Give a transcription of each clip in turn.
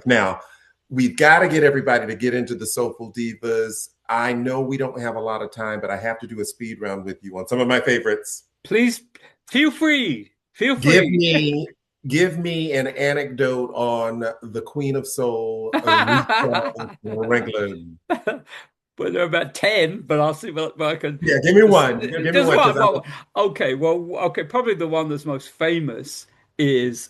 with. Now, we've got to get everybody to get into the Soulful Divas. I know we don't have a lot of time, but I have to do a speed round with you on some of my favorites. Please feel free. Feel Give free. me give me an anecdote on the Queen of Soul, Aretha Franklin. But there are about 10, but I'll see what I can. Yeah, give me one. Give me Just one one. because I Well, okay, well, okay, probably the one that's most famous is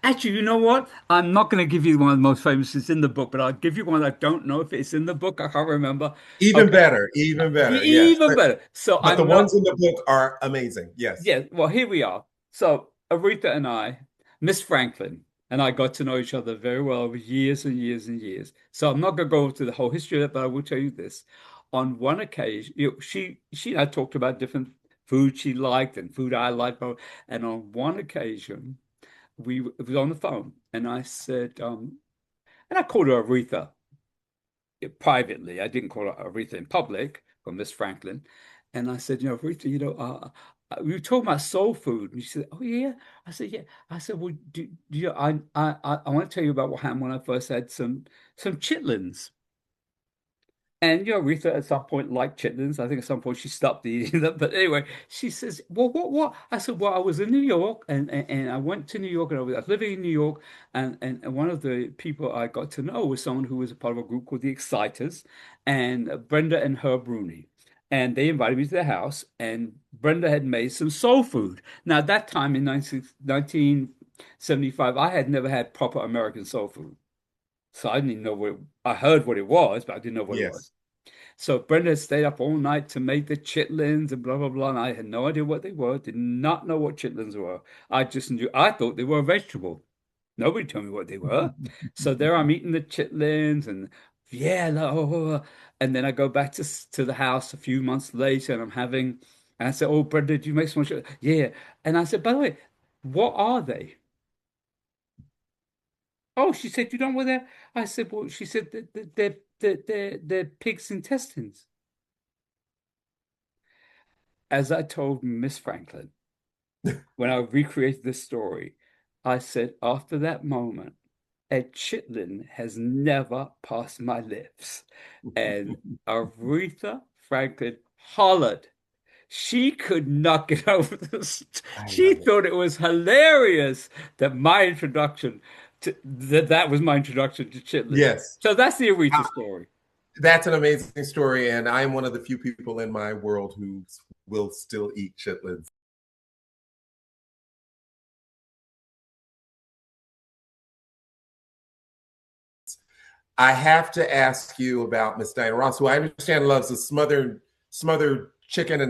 actually, you know what? I'm not going to give you one of the most famous. It's in the book, but I'll give you one I don't know if it's in the book. I can't remember. even Okay, better, even better. Yes, even better. So but the I'm not. ones in the book are amazing. Yes. Yeah, well, here we are. So Aretha and I, Miss Franklin and I got to know each other very well over years and years and years. So I'm not going to go into the whole history of it, but I will tell you this. On one occasion, she and I talked about different food she liked and food I liked. And on one occasion, it was on the phone, and I said, and I called her Aretha privately. I didn't call her Aretha in public for Miss Franklin. And I said, Aretha, we were talking about soul food. And she said, oh, yeah. I said, yeah. I said, well, I want to tell you about what happened when I first had some chitlins. And Aretha at some point liked chitlins. I think at some point she stopped eating them. But anyway, she says, "Well, what?" I said, "Well, I was in New York, and I went to New York, and I was living in New York, and one of the people I got to know was someone who was a part of a group called the Exciters, and Brenda and Herb Rooney, and they invited me to their house, and Brenda had made some soul food. Now, at that time in 1975, I had never had proper American soul food. So I didn't even know I heard what it was, but I didn't know what it Yes. was. So Brenda stayed up all night to make the chitlins and blah, blah, blah. And I had no idea what they were, did not know what chitlins were. I just knew, I thought they were a vegetable. Nobody told me what they were. So there I'm eating the chitlins and yeah, and then I go back to the house a few months later and and I said, oh, Brenda, did you make some chitlins? Yeah. And I said, by the way, what are they? Oh, she said, you don't know what they're? I said, well, she said, they're pig's intestines. As I told Miss Franklin, when I recreated this story, I said, after that moment, a chitlin has never passed my lips. And Aretha Franklin hollered. She could not get over this. I She love it. thought it was hilarious that that was my introduction to chitlins. Yes. So that's the Aretha story. That's an amazing story, and I'm one of the few people in my world who will still eat chitlins. I have to ask you about Miss Diana Ross, who I understand loves a smothered chicken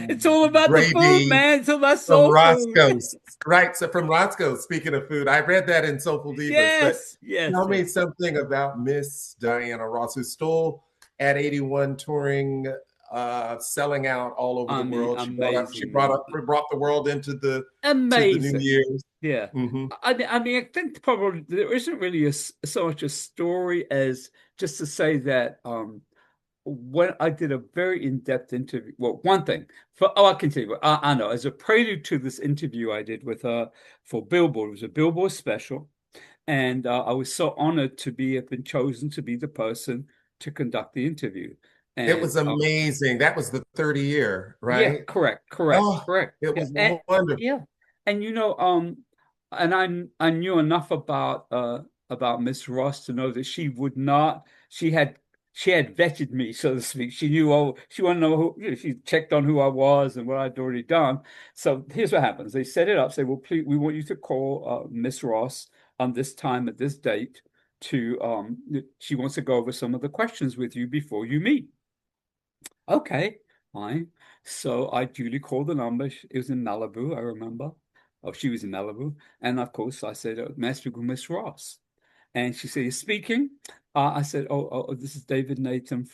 It's and all about the food, gravy man. It's all about from soul food. Roscoe's. Right, so from Roscoe's. Speaking of food, I read that in Soulful Divas. But Yes, yes, tell yes. me something about Miss Diana Ross, who's still at 81 touring, selling out all over the I mean, world. amazing, Brought the world into the New amazing. Year's. Yeah. Mm-hmm. I think probably there isn't really so much a story as just to say that when I did a very in-depth interview, well, one thing I can tell you, I know as a prelude to this interview I did with her for Billboard, it was a Billboard special, and I was so honored to have been chosen to be the person to conduct the interview. It And was amazing. That was the 30 year, yeah, right? correct, correct, Oh, correct. it Yeah, was wonderful. yeah, and and I knew enough about Miss Ross to know that she would not. She had vetted me, so to speak. She knew. Oh, she wanted to know who. She checked on who I was and what I'd already done. So here's what happens: they set it up. Say, well, please, we want you to call Miss Ross on this time at this date. She wants to go over some of the questions with you before you meet. Okay, fine. So I duly called the number. It was in Malibu, I remember. Oh, she was in Malibu. And of course, I said, may I speak with Miss Ross? And she said, you're speaking? I said, this is David Nathan.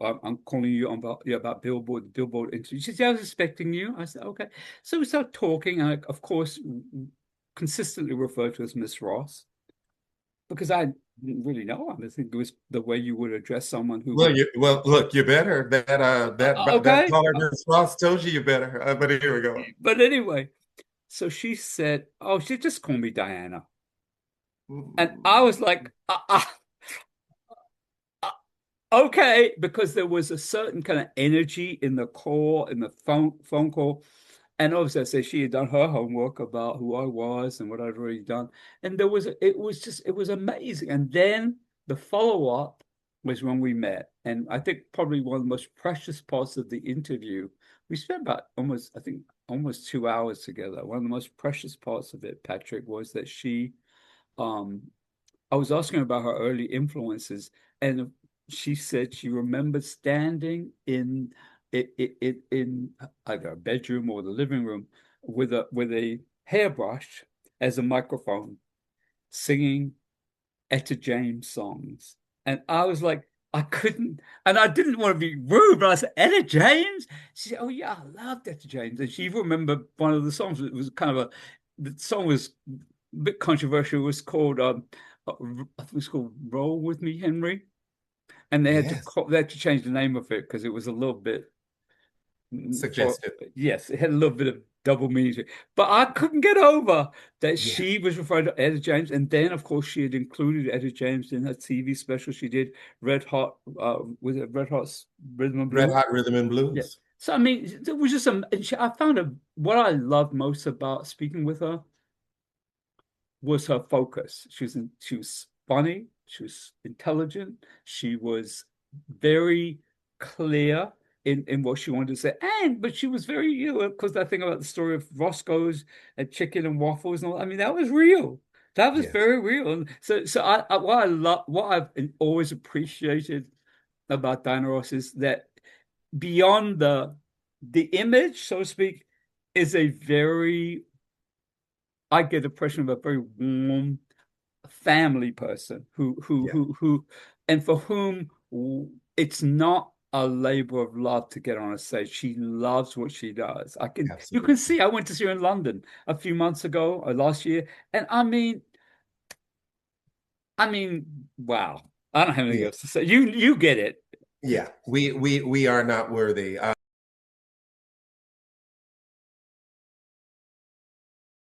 I'm calling you about Billboard interview. She said, yeah, I was expecting you. I said, okay. So we started talking. And I, of course, consistently referred to as Miss Ross because I didn't really know her. I think it was the way you would address someone who would. Well, look, you better. That Okay. caller, Miss Ross, tells you better. But here we go. But anyway, so she said, oh, she just called me Diana. And I was like, okay, because there was a certain kind of energy in the call, in the phone call. And obviously, I said she had done her homework about who I was and what I'd already done. And it was just, it was amazing. And then the follow-up was when we met. And I think probably one of the most precious parts of the interview, we spent about almost, I think, almost 2 hours together. One of the most precious parts of it, Patrick, was that um, I was asking about her early influences, and she said she remembered standing in either a bedroom or the living room with a hairbrush as a microphone, singing Etta James songs. And I was like, I couldn't, and I didn't want to be rude, but I said, Etta James? She said, oh yeah, I loved Etta James. And she remembered one of the songs. It was kind of the song was a bit controversial. It was called, I think it was called Roll With Me, Henry. And Yes, they had to change the name of it because it was a little bit for suggestive. yes, it had a little bit of double meaning to it. But I couldn't get over that Yeah, she was referring to Etta James, and then of course she had included Etta James in her TV special. She did Red Hot, was it Red Hot Rhythm and Red Blues? Hot Rhythm and Yeah. Blues. So I mean, it was just I found what I loved most about speaking with her was her focus. She was funny, she was intelligent, she was very clear in what she wanted to say. And but she was very, because I think about the story of Roscoe's and chicken and waffles and all. I mean, that was real. That was Yes, very real. And so what I've always appreciated about Diana Ross is that beyond the image, so to speak, is a very I get the impression of a very warm family person yeah, and for whom it's not a labor of love to get on a stage. She loves what she does. You can absolutely. see, I went to see her in London a few months ago or last year, and wow. I don't have anything Yeah, else to say. You get it. yeah. We are not worthy.